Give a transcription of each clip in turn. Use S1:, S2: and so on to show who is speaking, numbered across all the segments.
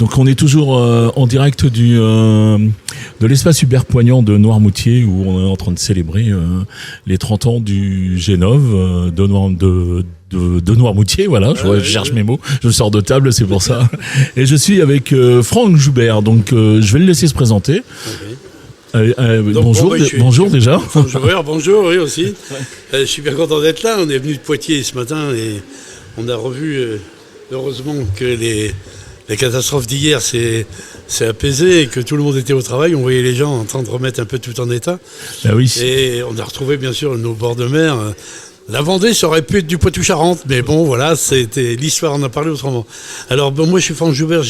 S1: Donc on est toujours en direct de l'espace Hubert Poignant de Noirmoutier où on est en train de célébrer les 30 ans du G9 de Noirmoutier, voilà, je cherche mes mots, je sors de table, c'est pour ça. Et je suis avec Franck Joubert, donc je vais le laisser se présenter. Bonjour, bonjour déjà.
S2: Bonjour, oui aussi. Je suis bien content d'être là, on est venu de Poitiers ce matin et on a revu, heureusement que les catastrophes d'hier s'est apaisé et que tout le monde était au travail. On voyait les gens en train de remettre un peu tout en état.
S1: Ah oui.
S2: Et on a retrouvé bien sûr nos bords de mer. La Vendée, ça aurait pu être du Poitou-Charentes, mais bon, voilà, c'était l'histoire, on a parlé autrement. Alors, moi, je suis Franck Joubert,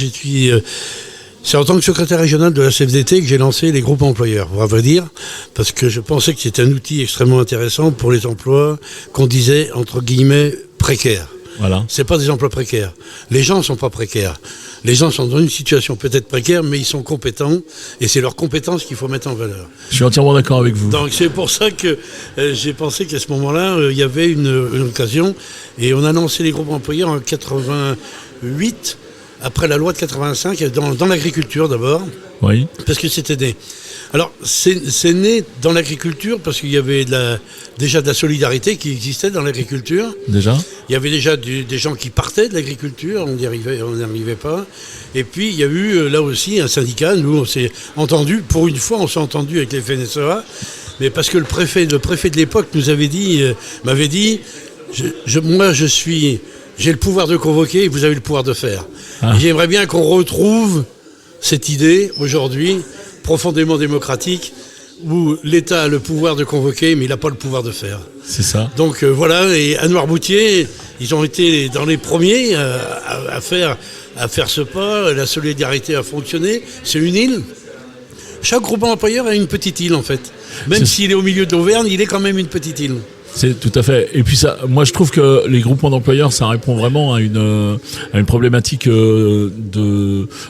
S2: c'est en tant que secrétaire régional de la CFDT que j'ai lancé les groupes employeurs, à vrai dire, parce que je pensais que c'était un outil extrêmement intéressant pour les emplois qu'on disait, entre guillemets, précaires.
S1: Voilà.
S2: C'est pas des emplois précaires. Les gens sont pas précaires. Les gens sont dans une situation peut-être précaire, mais ils sont compétents, et c'est leurs compétences qu'il faut mettre en valeur.
S1: Je suis entièrement d'accord avec vous.
S2: Donc c'est pour ça que j'ai pensé qu'à ce moment-là, il y avait une occasion, et on a lancé les groupes employeurs en 88, après la loi de 85, dans l'agriculture d'abord.
S1: Oui.
S2: Parce que c'était né. Alors, c'est né dans l'agriculture parce qu'il y avait déjà de la solidarité qui existait dans l'agriculture.
S1: Déjà.
S2: Il y avait déjà des gens qui partaient de l'agriculture, on n'y arrivait pas. Et puis, il y a eu là aussi un syndicat. Nous, on s'est entendu, pour une fois, on s'est entendu avec les FNSEA. Mais parce que le préfet de l'époque m'avait dit, moi, j'ai le pouvoir de convoquer et vous avez le pouvoir de faire. Ah. Et j'aimerais bien qu'on retrouve cette idée aujourd'hui profondément démocratique où l'État a le pouvoir de convoquer mais il n'a pas le pouvoir de faire.
S1: C'est ça.
S2: Donc voilà, et à Noirmoutier, ils ont été dans les premiers à faire ce pas, la solidarité a fonctionné, c'est une île. Chaque groupe employeur a une petite île en fait. Même s'il est au milieu de l'Auvergne, il est quand même une petite île.
S1: C'est tout à fait. Et puis ça, moi je trouve que les groupements d'employeurs, ça répond vraiment à une problématique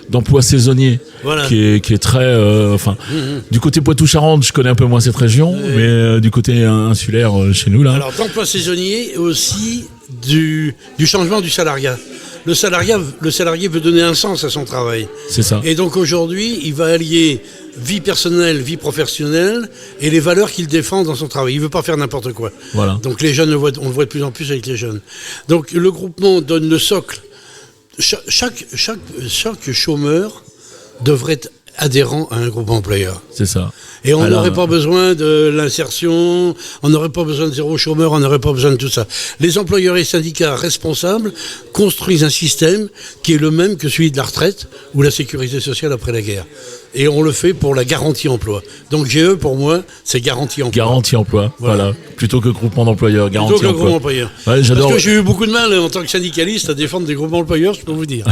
S1: d'emploi saisonnier, voilà. qui est très, du côté Poitou-Charentes, je connais un peu moins cette région, mais du côté insulaire chez nous là.
S2: Alors d'emploi saisonnier et aussi du changement du salariat. Le salarié veut donner un sens à son travail.
S1: C'est ça.
S2: Et donc aujourd'hui, il va allier vie personnelle, vie professionnelle et les valeurs qu'il défend dans son travail. Il ne veut pas faire n'importe quoi. Voilà. Donc les jeunes, on le voit de plus en plus avec les jeunes. Donc le groupement donne le socle. Chaque chômeur devrait être adhérent à un groupe employeur.
S1: C'est ça.
S2: Et on n'aurait pas besoin de l'insertion, on n'aurait pas besoin de zéro chômeur, on n'aurait pas besoin de tout ça. Les employeurs et syndicats responsables construisent un système qui est le même que celui de la retraite ou la sécurité sociale après la guerre. Et on le fait pour la garantie emploi. Donc GE, pour moi, c'est garantie emploi.
S1: Garantie emploi, voilà. Plutôt que groupement d'employeurs, garantie emploi.
S2: Plutôt que groupement employeur.
S1: Ouais, j'adore.
S2: Parce que j'ai eu beaucoup de mal en tant que syndicaliste à défendre des groupements employeurs, je peux vous dire.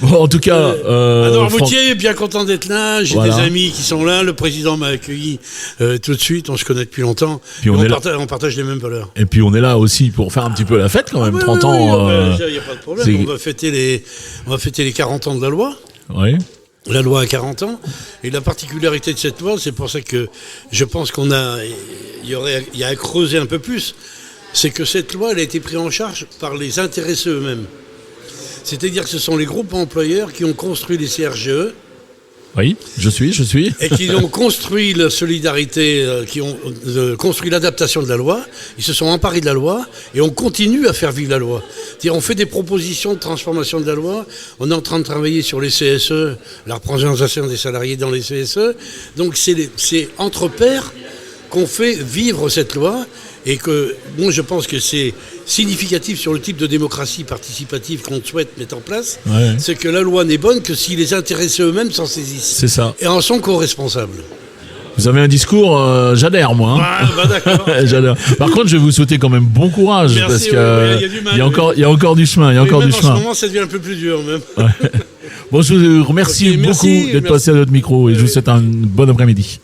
S1: Bon, en tout cas...
S2: à Noirmoutier, bien content d'être là. J'ai des amis qui sont là. Le président m'a accueilli tout de suite. On se connaît depuis longtemps. Puis on partage les mêmes valeurs.
S1: Et puis on est là aussi pour faire un petit peu la fête quand même. 30 ans...
S2: Il n'y a pas de problème. On va fêter les 40 ans de la loi.
S1: Oui.
S2: La loi a 40 ans. Et la particularité de cette loi, c'est pour ça que je pense il y a à creuser un peu plus, c'est que cette loi, elle a été prise en charge par les intéressés eux-mêmes. C'est-à-dire que ce sont les groupes employeurs qui ont construit les CRGE.
S1: Oui, je suis.
S2: Et qui ont construit la solidarité, qui ont construit l'adaptation de la loi. Ils se sont emparés de la loi et on continue à faire vivre la loi. C'est-à-dire on fait des propositions de transformation de la loi. On est en train de travailler sur les CSE, la représentation des salariés dans les CSE. Donc c'est entre pairs qu'on fait vivre cette loi. Et que, moi, je pense que c'est significatif sur le type de démocratie participative qu'on souhaite mettre en place. Ouais. C'est que la loi n'est bonne que si les intéressés eux-mêmes s'en saisissent. C'est ça. Et en sont co-responsables.
S1: Vous avez un discours, j'adhère moi.
S2: Hein. Ouais, d'accord.
S1: J'adhère. Par contre, je vais vous souhaiter quand même bon courage. Merci, parce qu'il y a encore du chemin. En ce
S2: moment, ça devient un peu plus dur même.
S1: Ouais. Bon, je vous remercie beaucoup d'être passé à notre micro et je vous souhaite un bon après-midi.